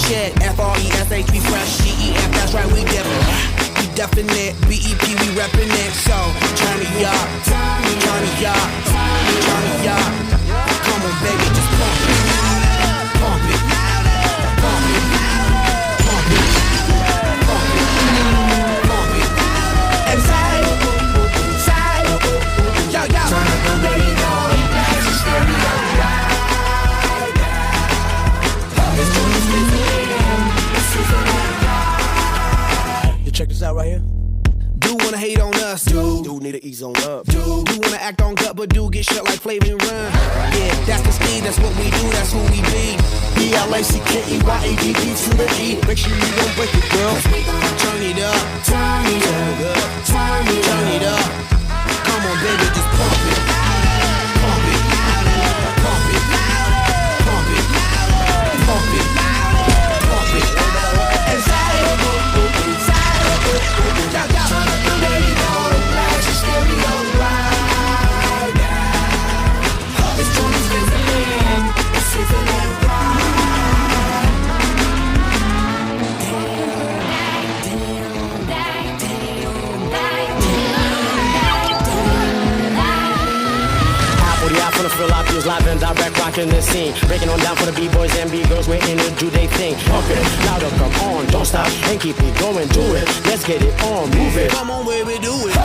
shit. Fresh, we fresh, GEF, that's right, we different. We definite, BEP, we reppin' it. So, turn it up, turn it up, turn it up. Come on, baby, just pump it, pump it, pump it, pump it, pump it, pump it. And side, yo, yo. Turn up the radio, that's the stereo right now. This joint is living, this is a ride. You check this out right here. Do wanna hate on us, dude. Do need to ease on up, dude. Do wanna act on gut, but do get shut like Flavor and Run. Yeah, that's the speed, that's what we do, that's who we be. BLACKEYADD to the E. Make sure you don't break it, girl. We gon' turn it up, turn it up, turn it up. Come on, baby, just pump it, pump it, pump it, pump it, pump it, pump it. And side, turn up the radio, blast your stereo right now. This joint is sizzling, it's sizzling right. Apple the from the Philippines, live and direct, rocking the scene. Breaking on down for the B-boys and B-girls, we're in to do they thing. Okay, louder, come on, don't stop, and keep it going, do it. Let's get it on, move it. Come on, baby, do it.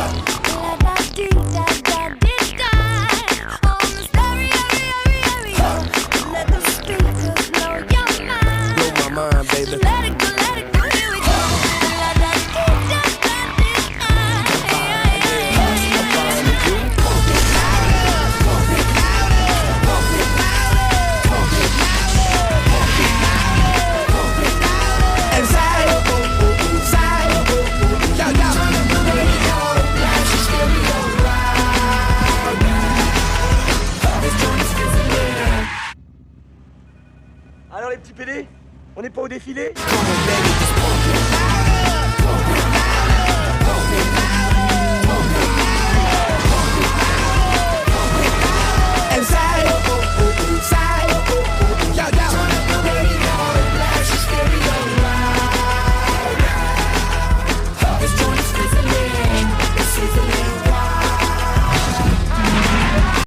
Blow my mind, baby. Let it go, here we go. Alors les petits PD, on n'est pas au défilé? Come on,